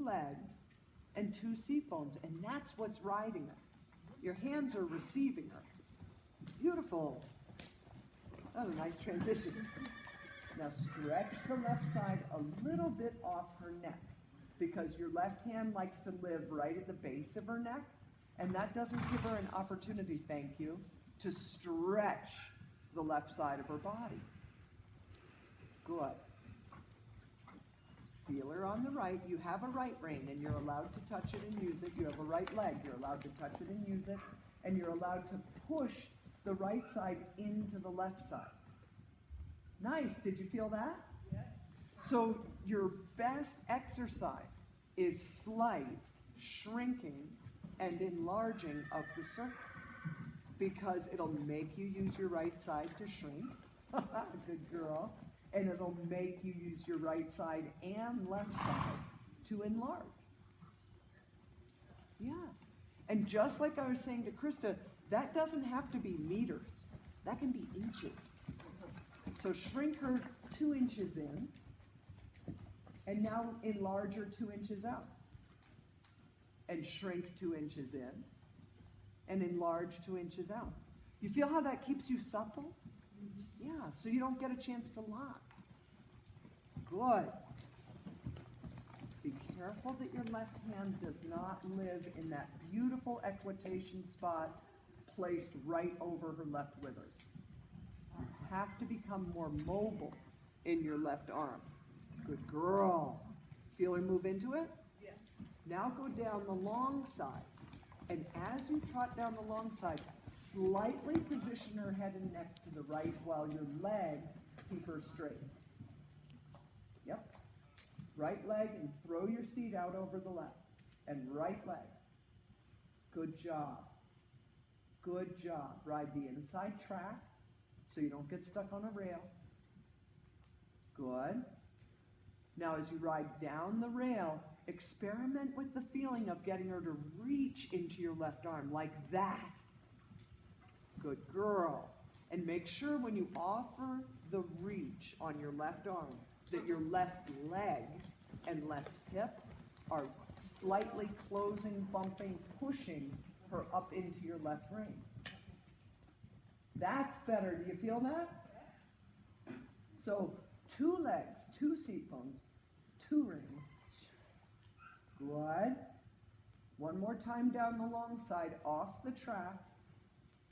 2 legs and 2 seat bones, and that's what's riding her. Your hands are receiving her. Beautiful. That was a nice transition. Now stretch the left side a little bit off her neck, because your left hand likes to live right at the base of her neck, and that doesn't give her an opportunity, thank you, to stretch the left side of her body. Good. Feel her on the right. You have a right rein, and you're allowed to touch it and use it. You have a right leg. You're allowed to touch it and use it, and you're allowed to push the right side into the left side. Nice. Did you feel that? Yes. So your best exercise is slight shrinking and enlarging of the circle, because it'll make you use your right side to shrink. Good girl. And it'll make you use your right side and left side to enlarge. Yeah. And just like I was saying to Krista, that doesn't have to be meters. That can be inches. So shrink her 2 inches in, and now enlarge her 2 inches out. And shrink 2 inches in, and enlarge 2 inches out. You feel how that keeps you supple? Yeah, so you don't get a chance to lock. Good. Be careful that your left hand does not live in that beautiful equitation spot placed right over her left withers. You have to become more mobile in your left arm. Good girl. Feel her move into it? Yes. Now go down the long side. And as you trot down the long side, slightly position her head and neck to the right while your legs keep her straight. Yep. Right leg, and throw your seat out over the left. And right leg. Good job. Good job. Ride the inside track so you don't get stuck on a rail. Good. Now as you ride down the rail, experiment with the feeling of getting her to reach into your left arm like that. Good girl. And make sure when you offer the reach on your left arm that your left leg and left hip are slightly closing, bumping, pushing her up into your left rein. That's better. Do you feel that? So 2 legs, 2 seat bones, 2 rings. Good. One more time down the long side, off the track,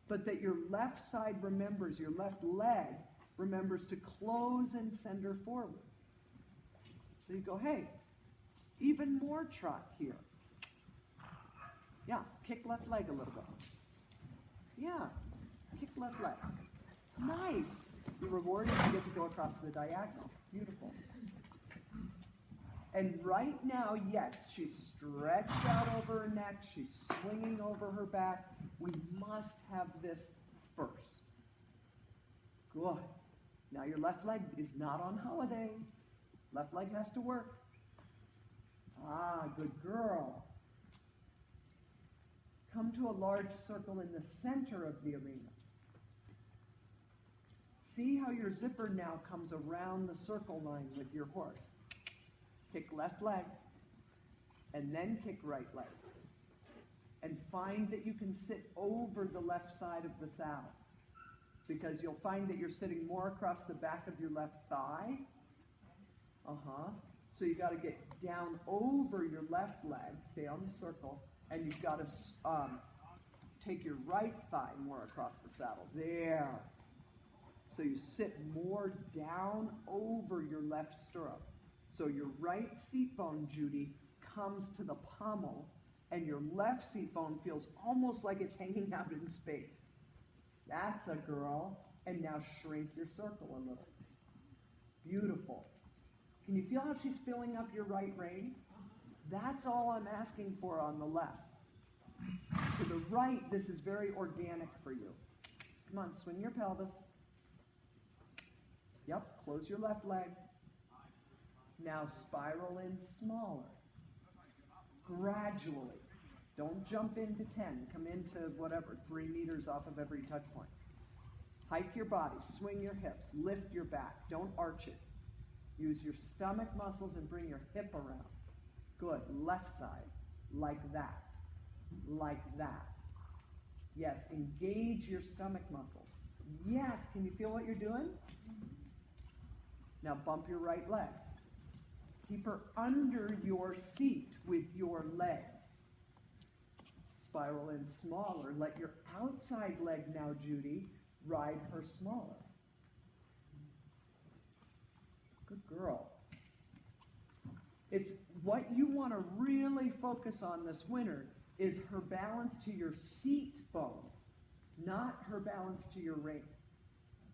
but that your left side remembers, your left leg remembers to close and send her forward. So you go, hey, even more trot here. Yeah, kick left leg a little bit. Yeah, kick left leg. Nice. Your reward is you get to go across the diagonal. Beautiful. And right now, yes, she's stretched out over her neck. She's swinging over her back. We must have this first. Good. Now your left leg is not on holiday. Left leg has to work. Ah, good girl. Come to a large circle in the center of the arena. See how your zipper now comes around the circle line with your horse. Kick left leg, and then kick right leg. And find that you can sit over the left side of the saddle, because you'll find that you're sitting more across the back of your left thigh. So you got to get down over your left leg, stay on the circle, and you've got to take your right thigh more across the saddle. There. So you sit more down over your left stirrup. So your right seat bone, Judy, comes to the pommel, and your left seat bone feels almost like it's hanging out in space. That's a girl. And now shrink your circle a little. Beautiful. Can you feel how she's filling up your right rein? That's all I'm asking for on the left. To the right, this is very organic for you. Come on, swing your pelvis. Yep, close your left leg. Now spiral in smaller. Gradually. Don't jump into 10. Come into whatever, 3 meters off of every touch point. Hike your body, swing your hips, lift your back. Don't arch it. Use your stomach muscles and bring your hip around. Good. Left side. Like that. Like that. Yes, engage your stomach muscles. Yes, can you feel what you're doing? Now bump your right leg. Keep her under your seat with your legs. Spiral in smaller. Let your outside leg now, Judy, ride her smaller. Good girl. It's what you want to really focus on this winter is her balance to your seat bones, not her balance to your rein.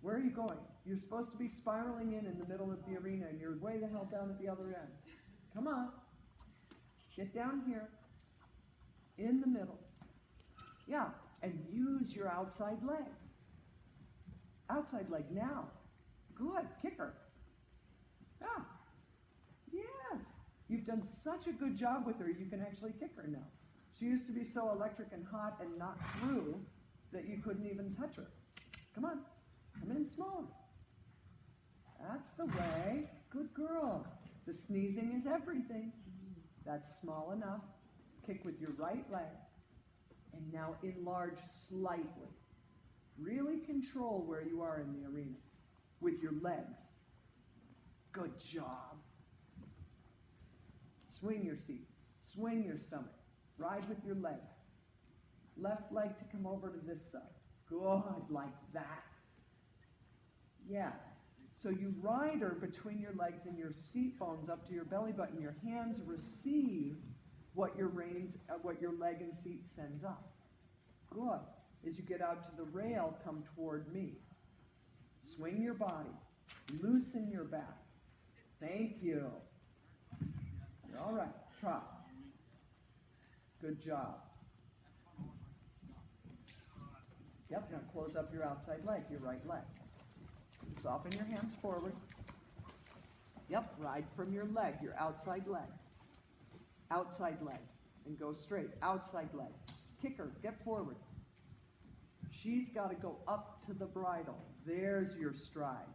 Where are you going? You're supposed to be spiraling in the middle of the arena, and you're way the hell down at the other end. Come on. Get down here. In the middle. Yeah, and use your outside leg. Outside leg now. Good. Kick her. Yeah. Yes. You've done such a good job with her, you can actually kick her now. She used to be so electric and hot and not through that you couldn't even touch her. Come on. Come in smaller. That's the way. Good girl. The sneezing is everything. That's small enough. Kick with your right leg. And now enlarge slightly. Really control where you are in the arena with your legs. Good job. Swing your seat. Swing your stomach. Ride with your leg. Left leg to come over to this side. Good, like that. Yes. So you ride her between your legs and your seat bones up to your belly button. Your hands receive what your leg and seat sends up. Good. As you get out to the rail, come toward me. Swing your body. Loosen your back. Thank you. You're all right. Trot. Good job. Yep, now close up your outside leg, your right leg. Soften your hands forward. Yep, ride from your leg, your outside leg. Outside leg. And go straight. Outside leg. Kick her. Get forward. She's got to go up to the bridle. There's your stride.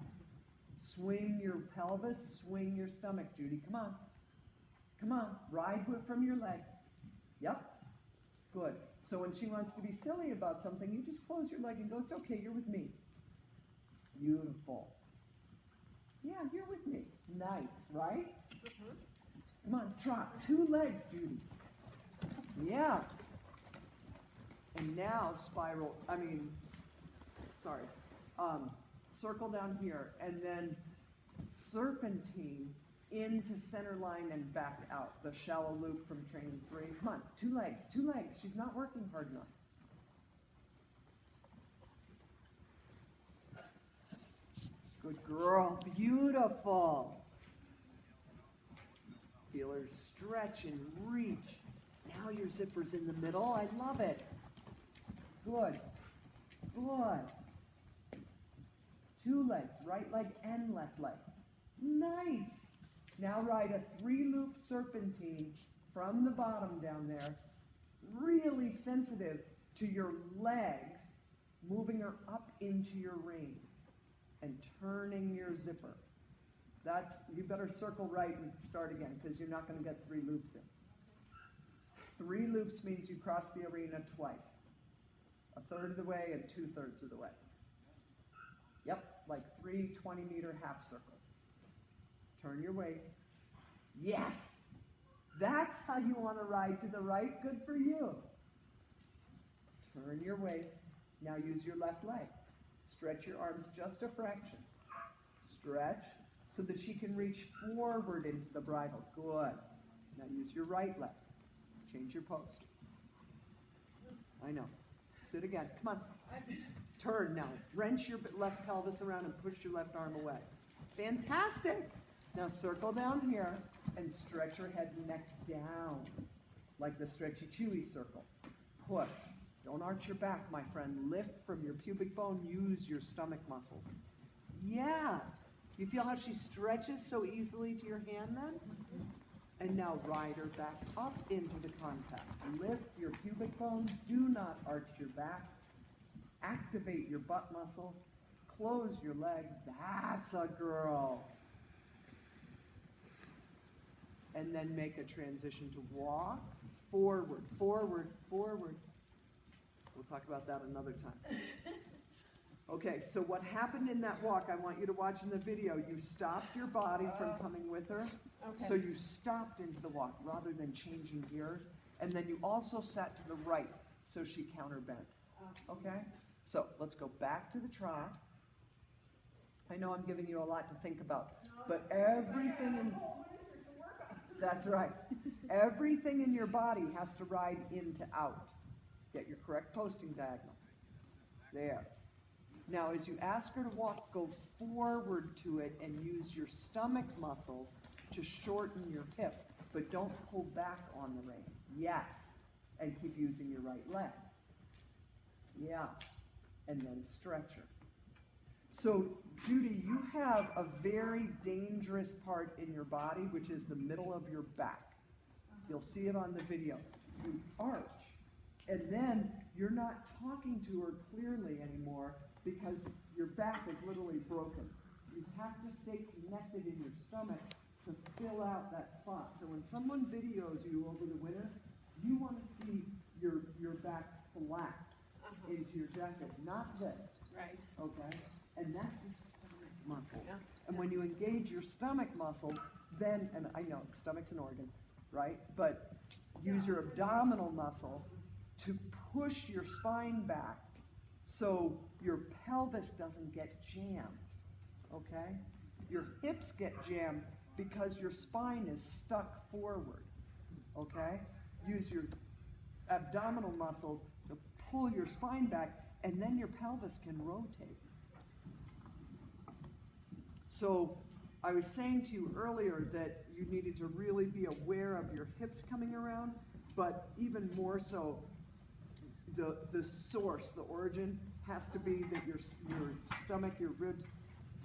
Swing your pelvis. Swing your stomach, Judy. Come on. Come on. Ride from your leg. Yep. Good. So when she wants to be silly about something, you just close your leg and go, it's okay, you're with me. Beautiful. Yeah, you're with me. Nice, right? Come on, trot. 2 legs, Judy. Yeah. And now circle down here, and then serpentine into center line and back out. The shallow loop from training 3. Come on, 2 legs, 2 legs. She's not working hard enough. Good girl, beautiful. Feel her stretch and reach. Now your zipper's in the middle. I love it. Good. Good. 2 legs, right leg and left leg. Nice. Now ride a 3-loop serpentine from the bottom down there. Really sensitive to your legs, moving her up into your rein and turning your zipper. You better circle right and start again because you're not going to get 3 loops in. 3 loops means you cross the arena twice. 1/3 of the way and 2/3 of the way. Yep, like 3 20-meter half circles. Turn your waist. Yes! That's how you want to ride to the right. Good for you. Turn your waist. Now use your left leg. Stretch your arms just a fraction. Stretch so that she can reach forward into the bridle. Good. Now use your right leg. Change your pose. I know. Sit again. Come on. Turn now. Wrench your left pelvis around and push your left arm away. Fantastic. Now circle down here and stretch your head and neck down like the stretchy chewy circle. Push. Don't arch your back, my friend. Lift from your pubic bone. Use your stomach muscles. Yeah. You feel how she stretches so easily to your hand then? And now ride her back up into the contact. Lift your pubic bone. Do not arch your back. Activate your butt muscles. Close your leg. That's a girl. and then make a transition to walk, forward, forward, forward. We'll talk about that another time. Okay, so what happened in that walk, I want you to watch in the video. You stopped your body from coming with her. Okay. So you stopped into the walk rather than changing gears. And then you also sat to the right, so she counterbent. Okay? So let's go back to the trot. I know I'm giving you a lot to think about, but everything in... That's right. Everything in your body has to ride in to out. Get your correct posting diagonal. There. Now, as you ask her to walk, go forward to it and use your stomach muscles to shorten your hip, but don't pull back on the rein. Yes. And keep using your right leg. Yeah. And then stretch her. So, Judy, you have a very dangerous part in your body, which is the middle of your back. You'll see it on the video. You arch, and then you're not talking to her clearly anymore because your back is literally broken. You have to stay connected in your stomach to fill out that spot. So when someone videos you over the winter, you want to see your back flat into your jacket, not this. Right. Okay? And that's your stomach muscles. Yeah. And when you engage your stomach muscles, then, and I know stomach's an organ, right? But use your abdominal muscles to push your spine back so your pelvis doesn't get jammed, okay? Your hips get jammed because your spine is stuck forward, okay? Use your abdominal muscles to pull your spine back, and then your pelvis can rotate. So I was saying to you earlier that you needed to really be aware of your hips coming around, but even more so, the source, the origin, has to be that your stomach, your ribs,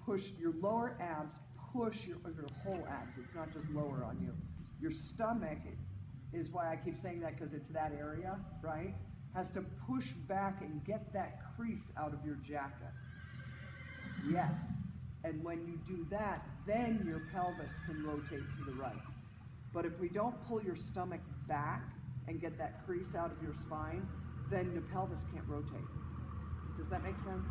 push your lower abs, push your whole abs. It's not just lower on you. Your stomach is why I keep saying that, because it's that area, right? Has to push back and get that crease out of your jacket. Yes. And when you do that, then your pelvis can rotate to the right. But if we don't pull your stomach back and get that crease out of your spine, then the pelvis can't rotate. Does that make sense?